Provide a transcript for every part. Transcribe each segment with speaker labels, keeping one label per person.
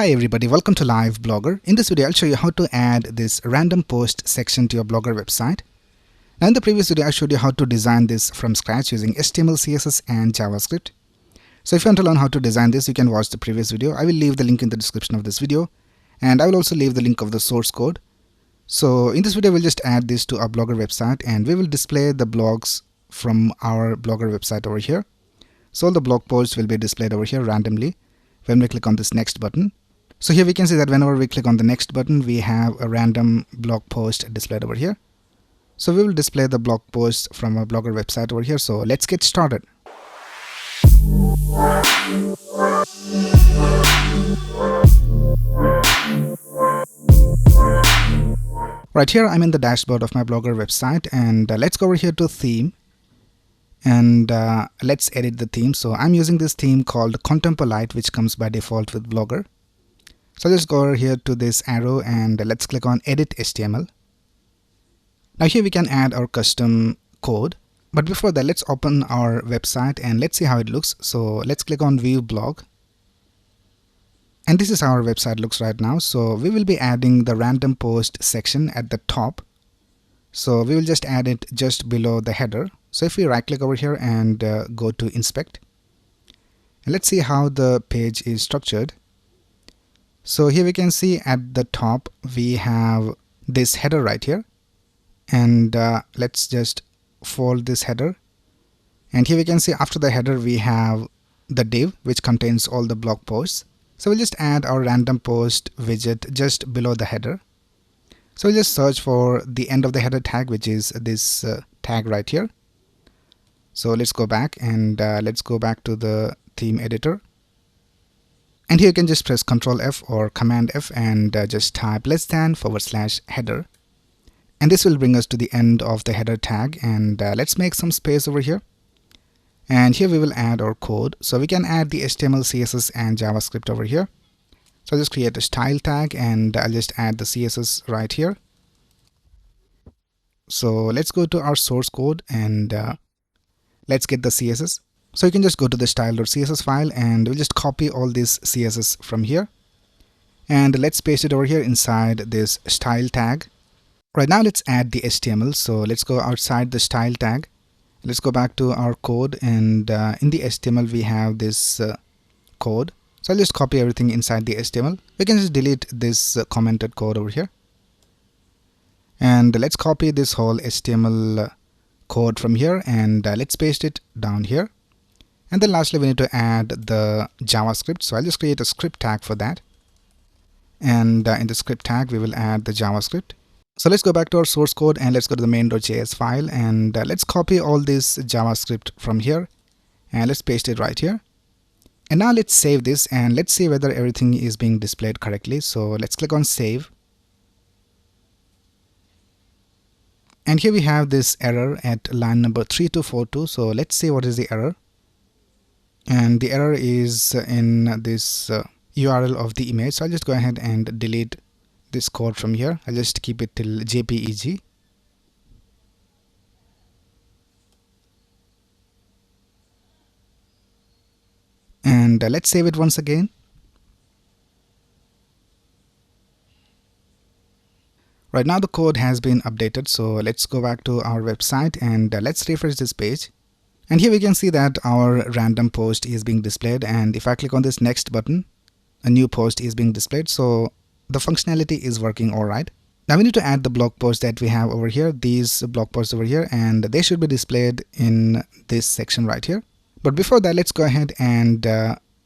Speaker 1: Hi everybody, welcome to Live Blogger. In this video, I'll show you how to add this random post section to your Blogger website. Now in the previous video, I showed you how to design this from scratch using HTML, CSS and JavaScript. So if you want to learn how to design this, you can watch the previous video. I will leave the link in the description of this video, and I will also leave the link of the source code. So in this video, we'll just add this to our Blogger website, and we will display the blogs from our Blogger website over here. So all the blog posts will be displayed over here randomly when we click on this next button. So here we can see that whenever we click on the next button, we have a random blog post displayed over here. So we will display the blog posts from our Blogger website over here. So let's get started. Right here, I'm in the dashboard of my Blogger website, and let's go over here to theme. And let's edit the theme. So I'm using this theme called Contempolite, which comes by default with Blogger. So let's go over here to this arrow and let's click on Edit HTML. Now here we can add our custom code. But before that, let's open our website and let's see how it looks. So let's click on View Blog. And this is how our website looks right now. So we will be adding the random post section at the top. So we will just add it just below the header. So if we right click over here and go to inspect, and let's see how the page is structured. So here we can see at the top we have this header right here, and let's just fold this header, and here we can see after the header we have the div which contains all the blog posts. So we'll just add our random post widget just below the header. So we'll just search for the end of the header tag, which is this tag right here. So let's go back and let's go back to the theme editor. And here you can just press Ctrl F or Command F and just type >header. And this will bring us to the end of the header tag. And let's make some space over here. And here we will add our code. So we can add the HTML, CSS and JavaScript over here. So I'll just create a style tag and I'll just add the CSS right here. So let's go to our source code and let's get the CSS. So you can just go to the style.css file and we'll just copy all this CSS from here. And let's paste it over here inside this style tag. Right now let's add the HTML. So let's go outside the style tag. Let's go back to our code, and in the HTML we have this code. So I'll just copy everything inside the HTML. We can just delete this commented code over here. And let's copy this whole HTML code from here and let's paste it down here. And then lastly we need to add the JavaScript. So I'll just create a script tag for that. And in the script tag we will add the JavaScript. So let's go back to our source code and let's go to the main.js file and let's copy all this JavaScript from here and let's paste it right here. And now let's save this and let's see whether everything is being displayed correctly. So let's click on save. And here we have this error at line number 3242. So let's see what is the error. And the error is in this URL of the image. So I'll just go ahead and delete this code from here. I'll just keep it till JPEG. And let's save it once again. Right now the code has been updated. So let's go back to our website and let's refresh this page. And here we can see that our random post is being displayed. And if I click on this next button, a new post is being displayed. So the functionality is working all right. Now we need to add the blog posts that we have over here, these blog posts over here, and they should be displayed in this section right here. But before that, let's go ahead and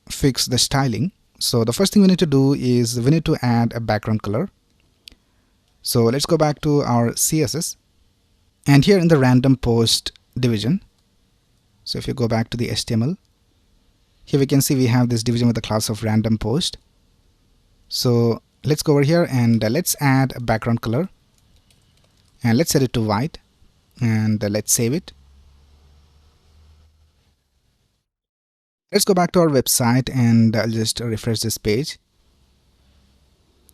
Speaker 1: fix the styling. So the first thing we need to do is we need to add a background color. So let's go back to our CSS, and here in the random post division, so if you go back to the HTML, here we can see we have this division with the class of random post. So let's go over here and let's add a background color and let's set it to white and let's save it. Let's go back to our website and I'll just refresh this page.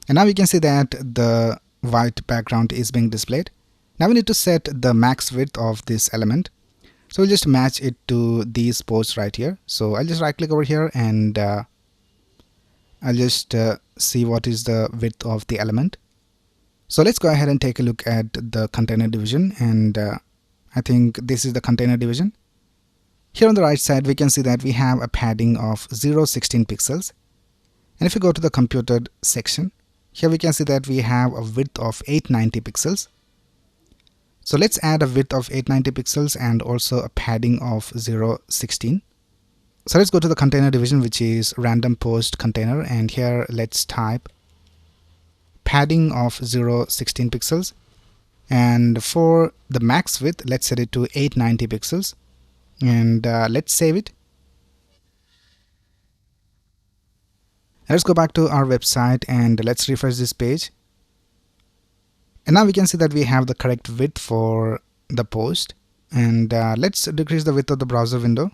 Speaker 1: And now we can see that the white background is being displayed. Now we need to set the max width of this element. So we'll just match it to these posts right here. So I'll just right click over here and I'll just see what is the width of the element. So let's go ahead and take a look at the container division, and I think this is the container division. Here on the right side we can see that we have a padding of 0.16 pixels, and if you go to the computed section, here we can see that we have a width of 890 pixels. So let's add a width of 890 pixels and also a padding of 0.16. So let's go to the container division, which is random post container, and here let's type padding of 0.16 pixels, and for the max width let's set it to 890 pixels, and let's save it. Let's go back to our website and let's refresh this page. And now we can see that we have the correct width for the post, and let's decrease the width of the browser window.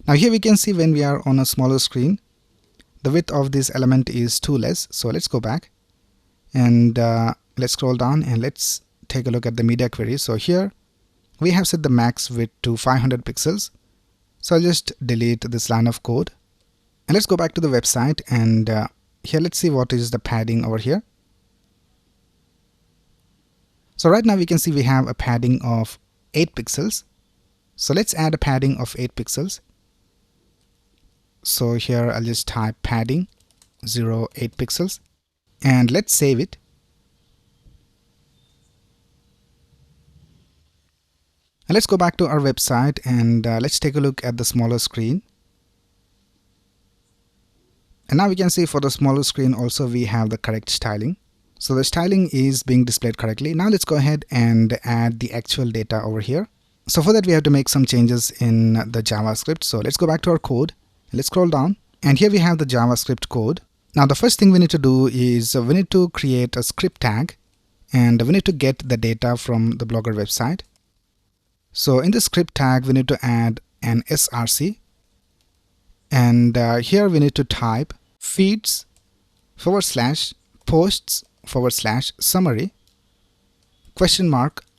Speaker 1: Now here we can see when we are on a smaller screen, the width of this element is too less. So let's go back and let's scroll down and let's take a look at the media query. So here we have set the max width to 500 pixels. So I'll just delete this line of code. And let's go back to the website, and here let's see what is the padding over here. So right now we can see we have a padding of 8 pixels. So let's add a padding of 8 pixels. So here I'll just type padding 0.8 pixels and let's save it. And let's go back to our website and let's take a look at the smaller screen. And now we can see for the smaller screen also we have the correct styling. So the styling is being displayed correctly. Now let's go ahead and add the actual data over here. So for that we have to make some changes in the JavaScript. So let's go back to our code. Let's scroll down, and here we have the JavaScript code. Now the first thing we need to do is we need to create a script tag, and we need to get the data from the Blogger website. So in the script tag we need to add an src, and here we need to type feeds /posts /summary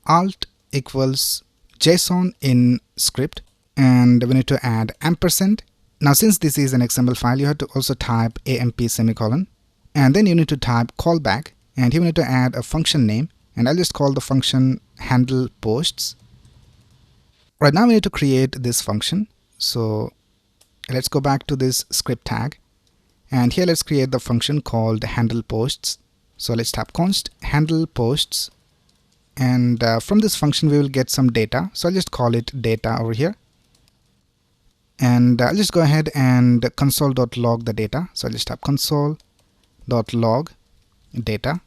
Speaker 1: alt equals JSON in script, and we need to add ampersand. Now since this is an XML file, you have to also type AMP semicolon, and then you need to type callback, and here we need to add a function name, and I'll just call the function handle posts. Right now we need to create this function. So let's go back to this script tag, and here let's create the function called handle posts. So let's type const handle posts, and from this function we will get some data. So I'll just call it data over here. And I'll just go ahead and console.log the data. So I'll just type console.log data.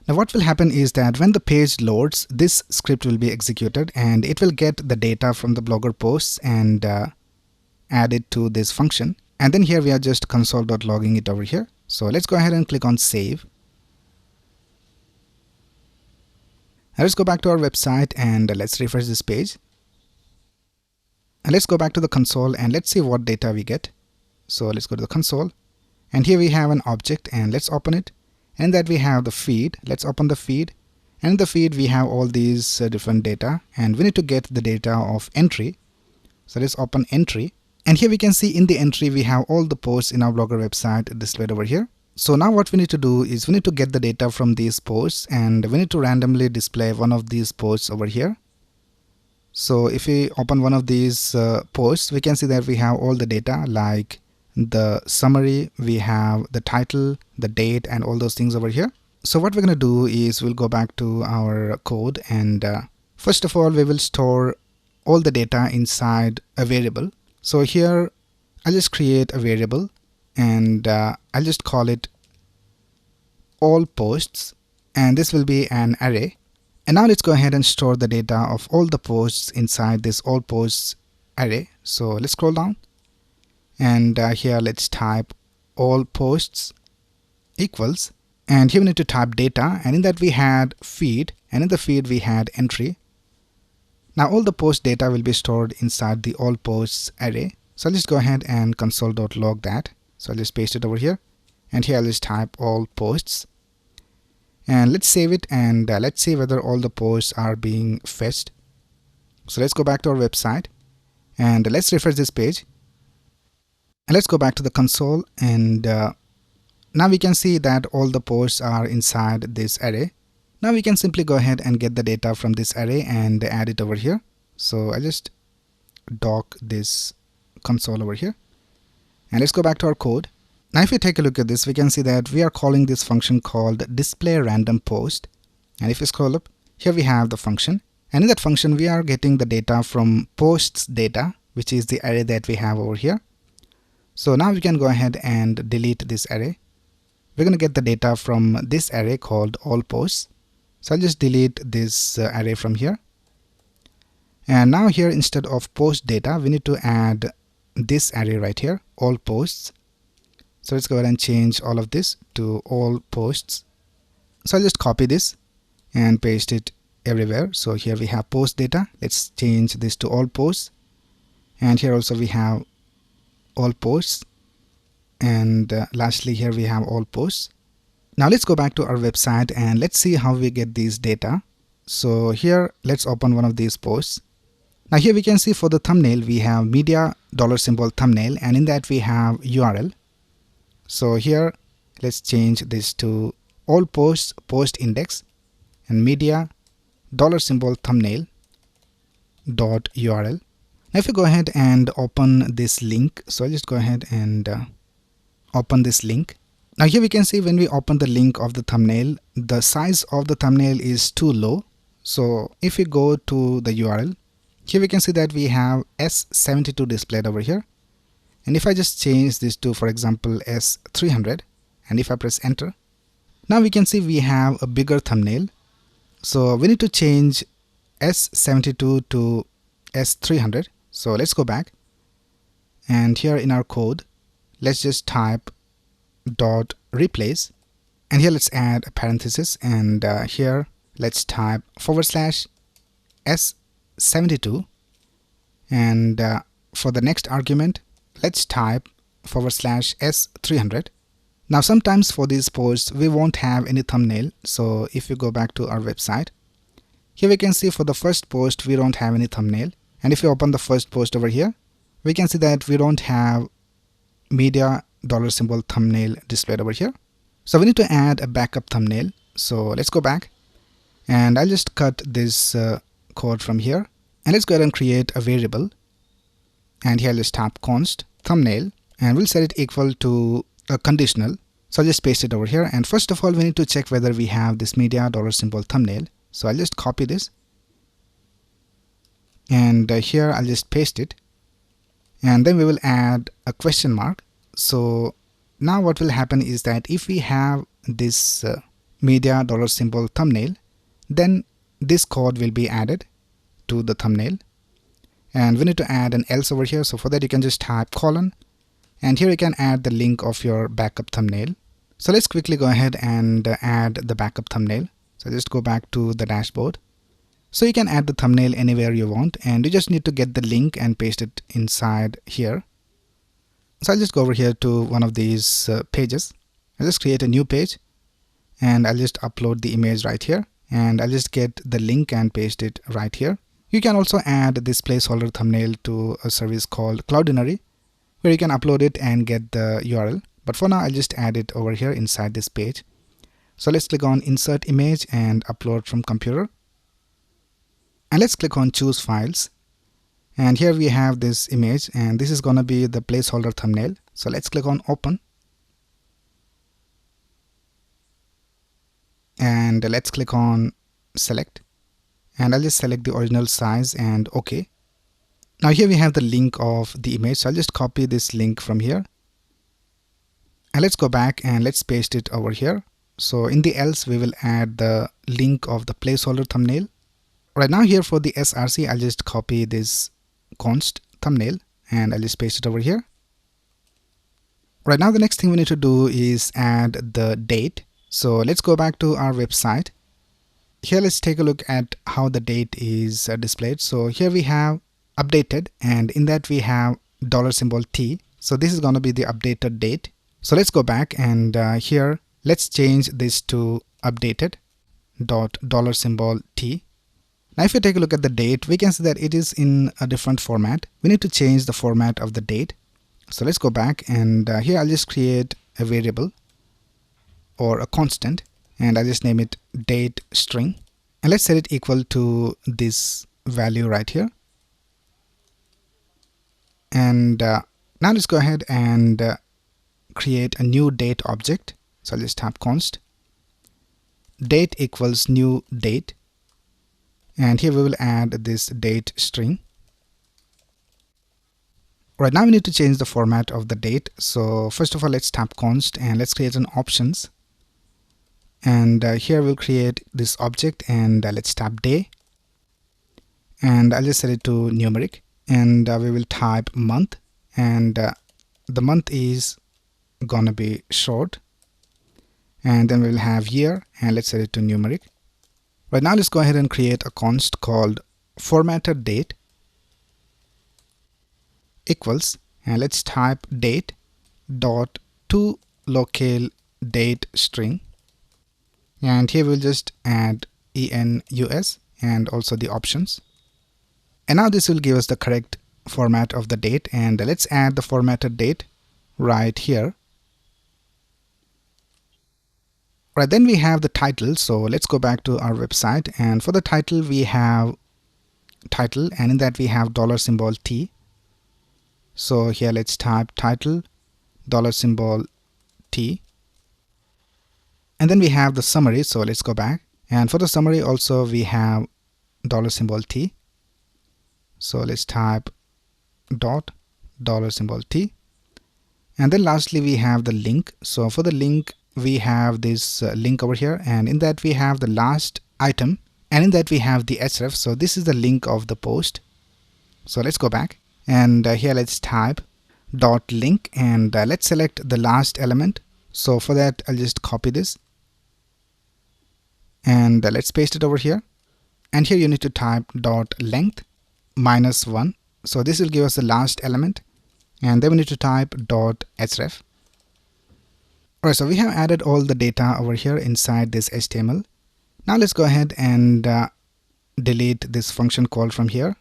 Speaker 1: Now what will happen is that when the page loads, this script will be executed and it will get the data from the Blogger posts and add it to this function. And then here we are just console.logging it over here. So let's go ahead and click on save. Now let's go back to our website and let's refresh this page. And let's go back to the console and let's see what data we get. So let's go to the console, and here we have an object, and let's open it. And in that we have the feed. Let's open the feed, and in the feed we have all these different data, and we need to get the data of entry. So let's open entry, and here we can see in the entry we have all the posts in our Blogger website displayed over here. So now what we need to do is we need to get the data from these posts, and we need to randomly display one of these posts over here. So if we open one of these posts, we can see that we have all the data like the summary, we have the title, the date, and all those things over here. So what we're going to do is we'll go back to our code, and first of all we will store all the data inside a variable. So here I'll just create a variable, and I'll just call it all posts, and this will be an array. And now let's go ahead and store the data of all the posts inside this all posts array. So let's scroll down, and here let's type all posts equals, and here we need to type data, and in that we had feed, and in the feed we had entry. Now all the post data will be stored inside the all posts array. So I'll just go ahead and console.log that. So I'll just paste it over here, and here I'll just type all posts, and let's save it, and let's see whether all the posts are being fetched. So let's go back to our website and let's refresh this page. And let's go back to the console, and now we can see that all the posts are inside this array. Now we can simply go ahead and get the data from this array and add it over here. So I just dock this console over here, and let's go back to our code. Now if we take a look at this, we can see that we are calling this function called display random post. And if you scroll up, here we have the function, and in that function we are getting the data from posts data, which is the array that we have over here. So now we can go ahead and delete this array. We're going to get the data from this array called all posts. So I'll just delete this array from here. And now here, instead of post data, we need to add this array right here, all posts. So let's go ahead and change all of this to all posts. So I'll just copy this and paste it everywhere. So here we have post data. Let's change this to all posts. And here also we have all posts. And lastly, here we have all posts. Now let's go back to our website and let's see how we get these data. So here, let's open one of these posts. Now here we can see for the thumbnail, we have media $symbol thumbnail, and in that we have URL. So here, let's change this to all posts post index and media $symbol thumbnail dot URL. Now if you go ahead and open this link, so I'll just go ahead and open this link. Now here we can see when we open the link of the thumbnail, the size of the thumbnail is too low. So if we go to the URL, here we can see that we have S72 displayed over here. And if I just change this to, for example, S300, and if I press enter, now we can see we have a bigger thumbnail. So we need to change S72 to S300. So let's go back, and here in our code, let's just type dot replace, and here let's add a parenthesis, and here let's type /S72, and for the next argument let's type /S300. Now sometimes for these posts we won't have any thumbnail, so if you go back to our website, here we can see for the first post we don't have any thumbnail, and if you open the first post over here, we can see that we don't have media $symbol thumbnail displayed over here. So we need to add a backup thumbnail. So let's go back, and I'll just cut this code from here, and let's go ahead and create a variable, and here let's type const thumbnail, and we'll set it equal to a conditional. So I'll just paste it over here, and first of all we need to check whether we have this media $symbol thumbnail. So I'll just copy this, and here I'll just paste it, and then we will add a question mark. So now what will happen is that if we have this media $symbol thumbnail, then this code will be added to the thumbnail, and we need to add an else over here. So for that you can just type colon, and here you can add the link of your backup thumbnail. So let's quickly go ahead and add the backup thumbnail. So just go back to the dashboard. So you can add the thumbnail anywhere you want, and you just need to get the link and paste it inside here. So I'll just go over here to one of these pages. I'll just create a new page, and I'll just upload the image right here, and I'll just get the link and paste it right here. You can also add this placeholder thumbnail to a service called Cloudinary, where you can upload it and get the URL. But for now, I'll just add it over here inside this page. So let's click on insert image and upload from computer. And let's click on choose files. And here we have this image, and this is going to be the placeholder thumbnail. So let's click on open. And let's click on select. And I'll just select the original size and OK. Now here we have the link of the image. So I'll just copy this link from here. And let's go back and let's paste it over here. So in the else, we will add the link of the placeholder thumbnail. Right now here for the src, I'll just copy this const thumbnail and I'll just paste it over here. Right now the next thing we need to do is add the date. So let's go back to our website. Here let's take a look at how the date is displayed. So here we have updated, and in that we have $T. So this is going to be the updated date. So let's go back, and here let's change this to updated $T. Now if you take a look at the date, we can see that it is in a different format. We need to change the format of the date. So let's go back, and here I'll just create a variable or a constant, and I'll just name it date string, and let's set it equal to this value right here. And now let's go ahead and create a new date object. So I'll just type const date equals new date, and here we will add this date string. Right now we need to change the format of the date. So first of all, let's type const and let's create an options, and here we'll create this object, and let's type day, and I'll just set it to numeric, and we will type month, and the month is gonna be short, and then we'll have year, and let's set it to numeric. Right now let's go ahead and create a const called formatted date equals, and let's type date dot to locale date string, and here we'll just add enus and also the options, and now this will give us the correct format of the date. And let's add the formatted date right here. Right, then we have the title. So let's go back to our website, and for the title we have title, and in that we have $T. So here let's type title $T, and then we have the summary. So let's go back, and for the summary also we have $T. So let's type $T, and then lastly we have the link. So for the link we have this link over here, and in that we have the last item, and in that we have the href. So this is the link of the post. So let's go back, and here let's type .link, and let's select the last element. So for that I'll just copy this, and let's paste it over here, and here you need to type .length -1. So this will give us the last element, and then we need to type .href. Alright, so we have added all the data over here inside this HTML. Now let's go ahead and delete this function call from here,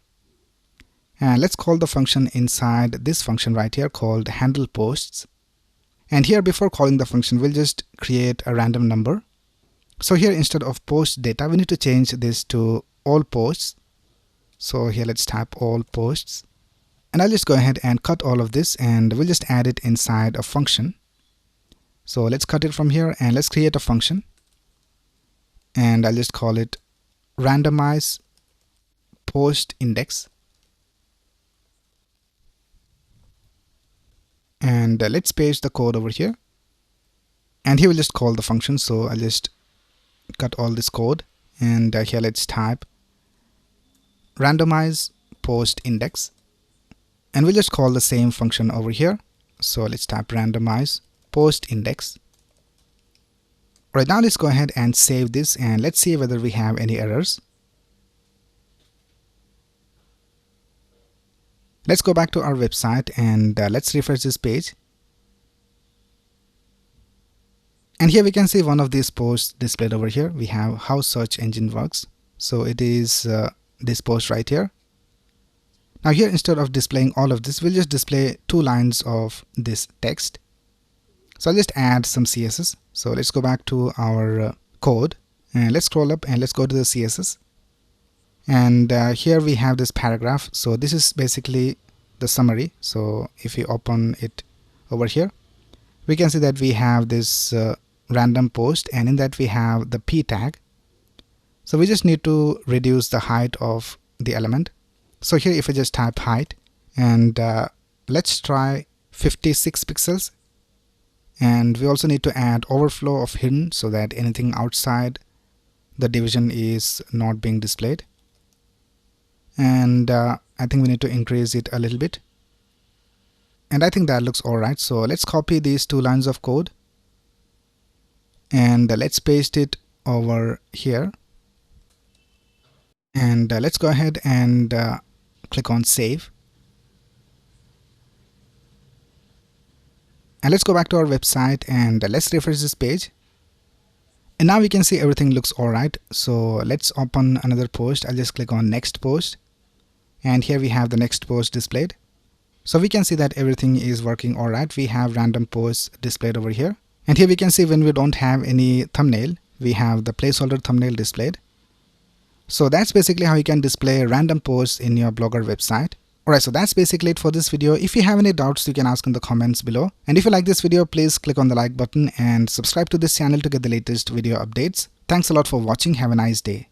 Speaker 1: and let's call the function inside this function right here called handle posts. And here, before calling the function, we'll just create a random number. So here, instead of post data, we need to change this to all posts. So here let's type all posts, and I'll just go ahead and cut all of this, and we'll just add it inside a function. So let's cut it from here, and let's create a function, and I'll just call it randomize post index, and let's paste the code over here, and here we'll just call the function. So I'll just cut all this code, and here let's type randomize post index, and we'll just call the same function over here. So let's type randomize post index. Right, now let's go ahead and save this, and let's see whether we have any errors. Let's go back to our website, and let's refresh this page. And here we can see one of these posts displayed over here. We have how search engine works. So it is this post right here. Now here, instead of displaying all of this, we'll just display 2 lines of this text. So I'll just add some CSS. So let's go back to our code, and let's scroll up and let's go to the CSS. And here we have this paragraph. So this is basically the summary. So if we open it over here, we can see that we have this random post, and in that we have the p tag. So we just need to reduce the height of the element. So here, if I just type height, and let's try 56 pixels, and we also need to add overflow of hidden so that anything outside the division is not being displayed. And I think we need to increase it a little bit, and I think that looks alright. So let's copy these 2 lines of code, and let's paste it over here, and let's go ahead and click on save, and let's go back to our website, and let's refresh this page. And now we can see everything looks alright. So let's open another post. I'll just click on next post, and here we have the next post displayed. So we can see that everything is working alright. We have random posts displayed over here. And here we can see when we don't have any thumbnail, we have the placeholder thumbnail displayed. So that's basically how you can display random posts in your Blogger website. Alright, so that's basically it for this video. If you have any doubts, you can ask in the comments below. And if you like this video, please click on the like button and subscribe to this channel to get the latest video updates. Thanks a lot for watching. Have a nice day.